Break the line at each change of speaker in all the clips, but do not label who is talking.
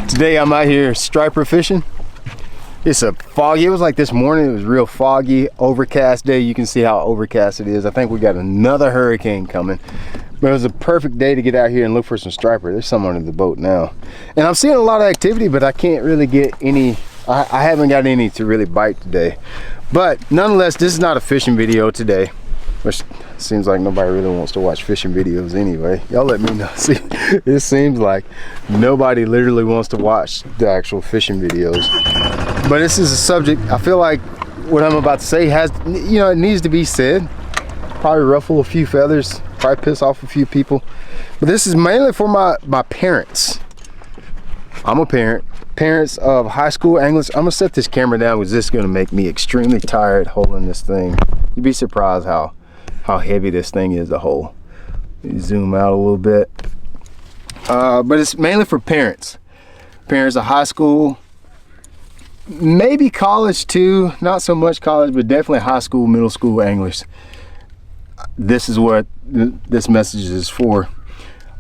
Today I'm out here striper fishing. It's a foggy, it was like this morning, it was real foggy, overcast day. You can see how overcast it is. I think we got another hurricane coming. But it was a perfect day to get out here and look for some striper. There's some under the boat now. And I'm seeing a lot of activity, but I can't really get any, I haven't got any to really bite today. But nonetheless, this is not a fishing video today, which seems like nobody really wants to watch fishing videos anyway. Y'all let me know. See, it seems like nobody literally wants to watch the actual fishing videos. But this is a subject, I feel like what I'm about to say has, you know, it needs to be said. Probably ruffle a few feathers, probably piss off a few people. But this is mainly for my parents. I'm a parent. Parents of high school anglers. I'm gonna set this camera down because this is gonna make me extremely tired holding this thing. You'd be surprised how heavy this thing is to hold. Zoom out a little bit. But it's mainly for parents. Parents of high school, maybe college too, not so much college, but definitely high school, middle school anglers. This is what this message is for.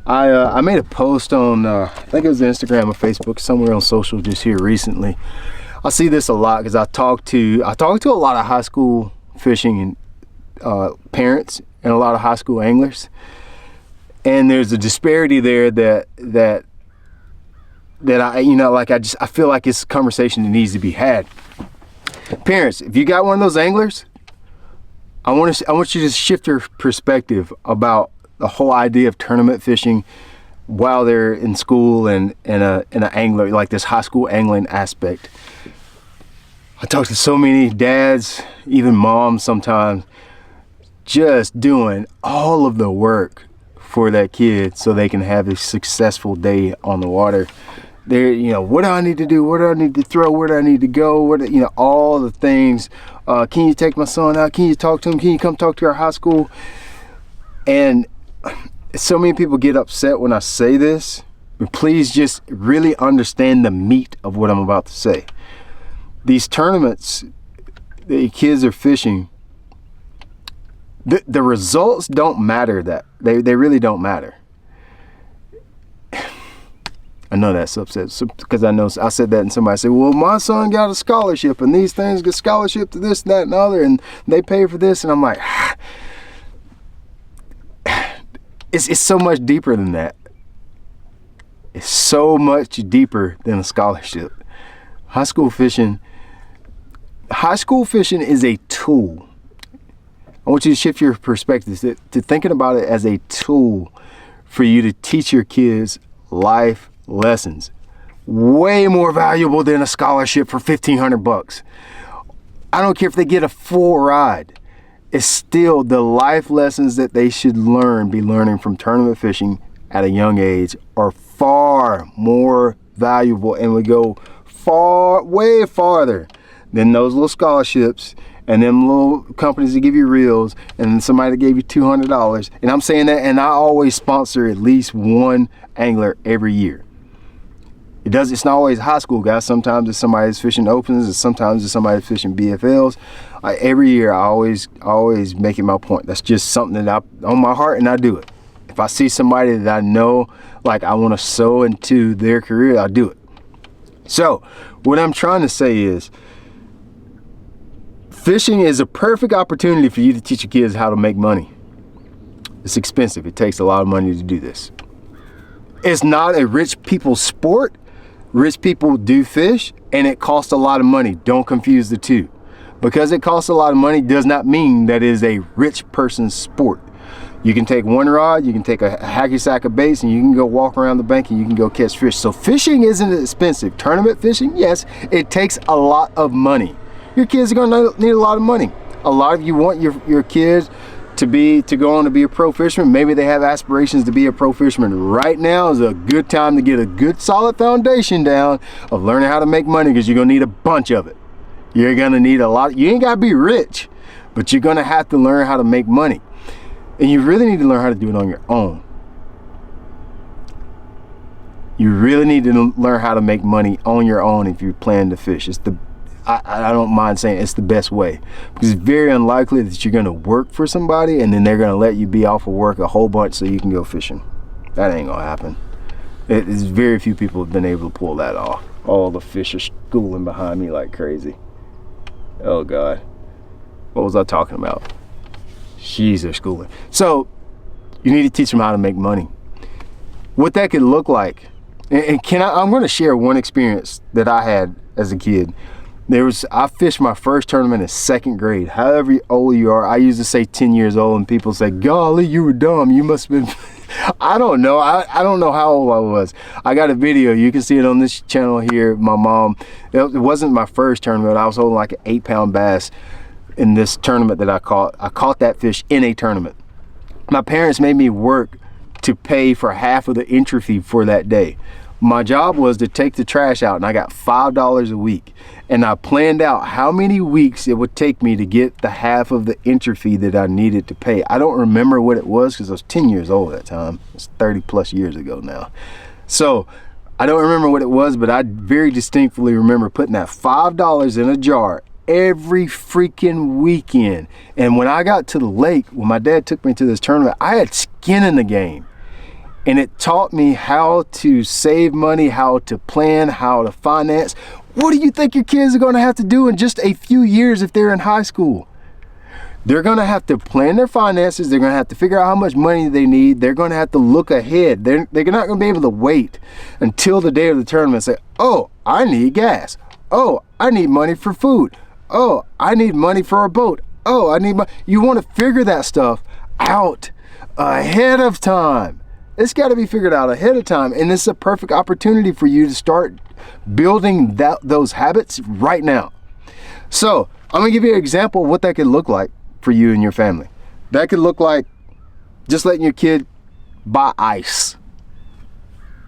I made a post on, I think it was Instagram or Facebook, somewhere on social just here recently. I see this a lot because I talk to a lot of high school fishing and parents and a lot of high school anglers. And there's a disparity there that I, you know, like I feel like it's a conversation that needs to be had. Parents, if you got one of those anglers, I want you to shift your perspective about the whole idea of tournament fishing while they're in school and in an angler, like this high school angling aspect. I talk to so many dads, even moms sometimes, just doing all of the work for that kid so they can have a successful day on the water. They're, you know, what do I need to do? What do I need to throw? Where do I need to go? What, you know, all the things. Can you take my son out? Can you talk to him? Can you come talk to our high school? And so many people get upset when I say this, but please just really understand the meat of what I'm about to say. These tournaments that kids are fishing, the results don't matter. That they really don't matter. I know that's upset because I know I said that and somebody said, well, my son got a scholarship and these things get scholarship to this, that, and the other, and they pay for this. And I'm like, it's so much deeper than that. It's so much deeper than a scholarship. High school fishing is a tool. I want you to shift your perspective to thinking about it as a tool for you to teach your kids life lessons. Way more valuable than a scholarship for $1,500. I don't care if they get a full ride. It's still the life lessons that they should be learning from tournament fishing at a young age are far more valuable and would go way farther than those little scholarships and them little companies that give you reels and somebody that gave you $200. And I'm saying that, and I always sponsor at least one angler every year. It's not always high school guys. Sometimes it's somebody that's fishing opens, and sometimes it's somebody that's fishing BFLs. Every year I always make it my point. That's just something that on my heart, and I do it. If I see somebody that I know, like I want to sow into their career, I do it. So what I'm trying to say is, fishing is a perfect opportunity for you to teach your kids how to make money. It's expensive. It takes a lot of money to do this. It's not a rich people's sport. Rich people do fish, and it costs a lot of money. Don't confuse the two. Because it costs a lot of money does not mean that it is a rich person's sport. You can take one rod, you can take a hacky sack of baits, and you can go walk around the bank and you can go catch fish. So fishing isn't expensive. Tournament fishing, yes, it takes a lot of money. Your kids are gonna need a lot of money. A lot of you want your kids to go on to be a pro fisherman. Maybe they have aspirations to be a pro fisherman. Right now is a good time to get a good solid foundation down of learning how to make money, because you're gonna need a bunch of it. You're gonna need a lot. You ain't gotta be rich, but you're gonna have to learn how to make money. And you really need to learn how to do it on your own. You really need to learn how to make money on your own if you plan to fish. I don't mind saying it's the best way, because it's very unlikely that you're gonna work for somebody and then they're gonna let you be off of work a whole bunch so you can go fishing. That ain't gonna happen. It's very few people have been able to pull that off. All the fish are schooling behind me like crazy. Oh God, what was I talking about? Jeez, they're schooling. So you need to teach them how to make money. What that could look like, and I'm going to share one experience that I had as a kid. I fished my first tournament in 2nd grade. However old you are, I used to say 10 years old, and people say, golly, you were dumb. You must have been, I don't know. I don't know how old I was. I got a video. You can see it on this channel here. My mom, it wasn't my first tournament. I was holding like an 8-pound bass in this tournament that I caught. I caught that fish in a tournament. My parents made me work to pay for half of the entry fee for that day. My job was to take the trash out, and I got $5 a week. And I planned out how many weeks it would take me to get the half of the entry fee that I needed to pay. I don't remember what it was because I was 10 years old at that time. It's 30 plus years ago now. So I don't remember what it was, but I very distinctly remember putting that $5 in a jar every freaking weekend. And when I got to the lake, when my dad took me to this tournament, I had skin in the game. And it taught me how to save money, how to plan, how to finance. What do you think your kids are going to have to do in just a few years if they're in high school? They're going to have to plan their finances. They're going to have to figure out how much money they need. They're going to have to look ahead. They're not going to be able to wait until the day of the tournament and say, oh, I need gas. Oh, I need money for food. Oh, I need money for a boat. Oh, I need money. You want to figure that stuff out ahead of time. It's got to be figured out ahead of time, and it's a perfect opportunity for you to start building those habits right now. So I'm gonna give you an example of what that could look like for you and your family. That could look like just letting your kid buy ice.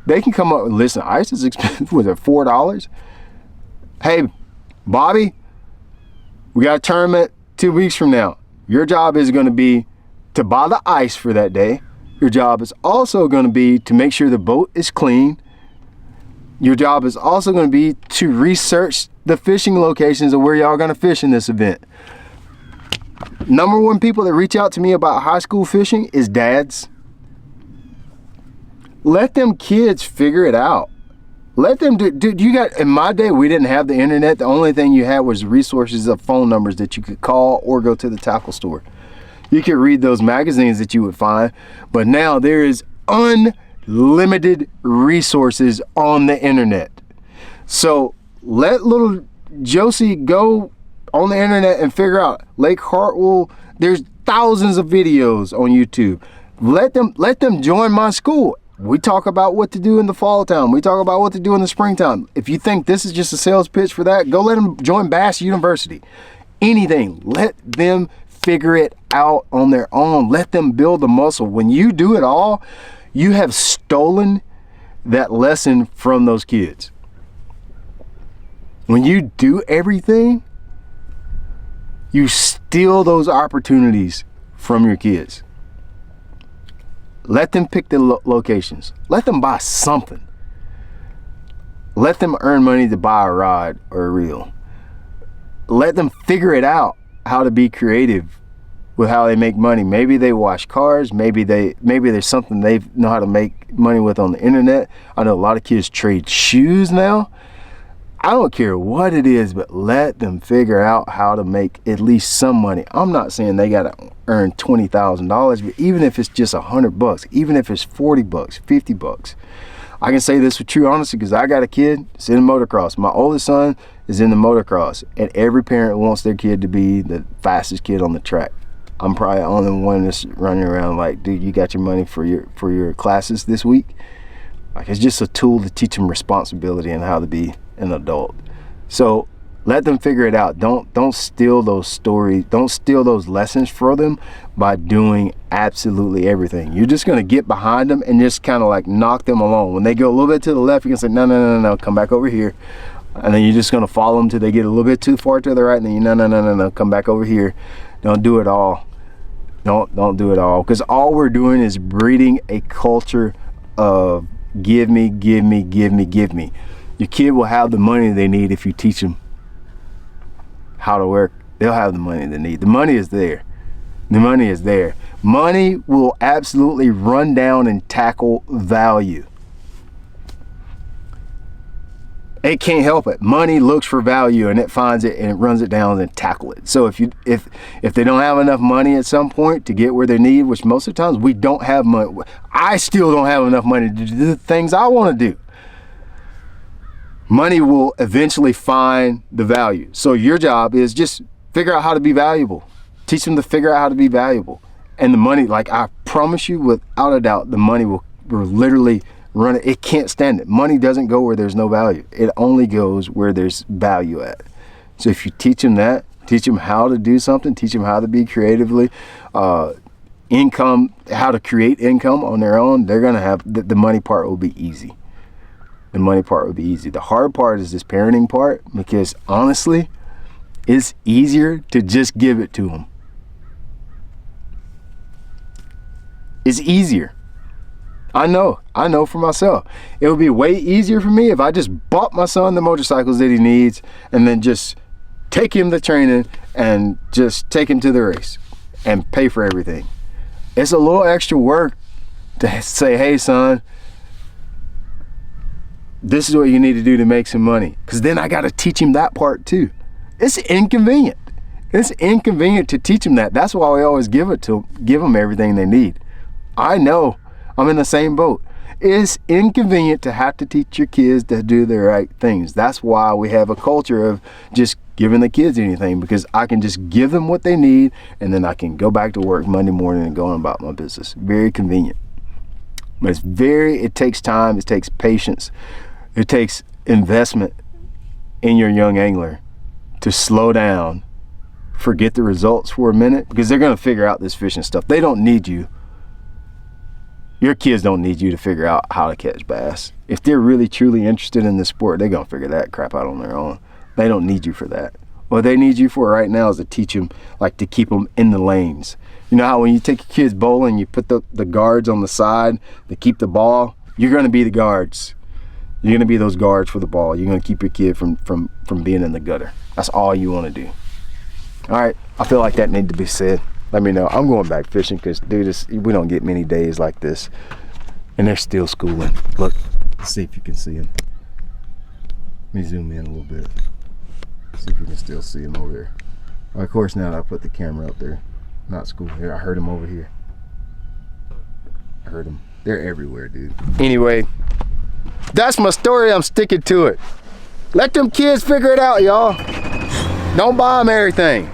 They can come up and listen, ice is expensive. Was it $4? Hey, Bobby, we got a tournament 2 weeks from now. Your job is gonna be to buy the ice for that day. Your job is also going to be to make sure the boat is clean. Your job is also going to be to research the fishing locations of where y'all are going to fish in this event. Number one people that reach out to me about high school fishing is dads. Let them kids figure it out. Let them do. Dude, in my day, we didn't have the internet. The only thing you had was resources of phone numbers that you could call or go to the tackle store. You could read those magazines that you would find, but now there is unlimited resources on the internet. So let little Josie go on the internet and figure out Lake Hartwell. There's thousands of videos on YouTube. Let them join my school. We talk about what to do in the fall time. We talk about what to do in the springtime. If you think this is just a sales pitch for that, go let them join Bass University. Anything, let them figure it out on their own. Let them build the muscle. When you do it all, you have stolen that lesson from those kids. When you do everything, you steal those opportunities from your kids. Let them pick the locations. Let them buy something. Let them earn money to buy a rod or a reel. Let them figure it out how to be creative with how they make money. Maybe they wash cars. Maybe there's something they know how to make money with on the internet. I know a lot of kids trade shoes now. I don't care what it is, but let them figure out how to make at least some money. I'm not saying they got to earn $20,000, but even if it's just $100, even if it's $40, $50, I can say this with true honesty because I got a kid that's in motocross. My oldest son is in the motocross, and every parent wants their kid to be the fastest kid on the track. I'm probably the only one that's running around like, dude, you got your money for your classes this week? Like, it's just a tool to teach them responsibility and how to be an adult. So let them figure it out. Don't steal those stories. Don't steal those lessons for them by doing absolutely everything. You're just going to get behind them and just kind of like knock them along. When they go a little bit to the left, you can say, no, come back over here. And then you're just going to follow them till they get a little bit too far to the right. And then you, no, come back over here. Don't do it all. Don't do it all. Because all we're doing is breeding a culture of give me. Your kid will have the money they need if you teach them how to work. They'll have the money they need. The money is there. The money is there. Money will absolutely run down and tackle value. It can't help it. Money looks for value and it finds it and it runs it down and tackle it. So if they don't have enough money at some point to get where they need, which most of the times we don't have money. I still don't have enough money to do the things I want to do. Money will eventually find the value. So your job is just figure out how to be valuable. Teach them to figure out how to be valuable. And the money, like I promise you, without a doubt, the money will literally run it. It can't stand it. Money doesn't go where there's no value. It only goes where there's value at. So if you teach them that, teach them how to do something, teach them how to be creatively, how to create income on their own, they're going to have, the money part will be easy. The money part will be easy. The hard part is this parenting part, because honestly, it's easier to just give it to them. It's easier. I know for myself. It would be way easier for me if I just bought my son the motorcycles that he needs and then just take him to training and just take him to the race and pay for everything. It's a little extra work to say, hey son, this is what you need to do to make some money. Because then I got to teach him that part too. It's inconvenient. It's inconvenient to teach them that. That's why we always give them everything they need. I know. I'm in the same boat. It's inconvenient to have to teach your kids to do the right things. That's why we have a culture of just giving the kids anything, because I can just give them what they need and then I can go back to work Monday morning and go on about my business. Very convenient. But it takes time, it takes patience, it takes investment in your young angler to slow down, forget the results for a minute, because they're going to figure out this fishing stuff. They don't need you. Your kids don't need you to figure out how to catch bass. If they're really truly interested in this sport, they're going to figure that crap out on their own. They don't need you for that. What they need you for right now is to teach them, like to keep them in the lanes. You know how when you take your kids bowling, you put the guards on the side to keep the ball? You're going to be the guards. You're going to be those guards for the ball. You're going to keep your kid from being in the gutter. That's all you want to do. All right, I feel like that needed to be said. Let me know. I'm going back fishing because, dude, we don't get many days like this. And they're still schooling. Look, let's see if you can see them. Let me zoom in a little bit. See if you can still see them over there. Well, of course, now that I put the camera up there, not school here. I heard them over here. I heard them. They're everywhere, dude. Anyway, that's my story. I'm sticking to it. Let them kids figure it out, y'all. Don't buy them everything.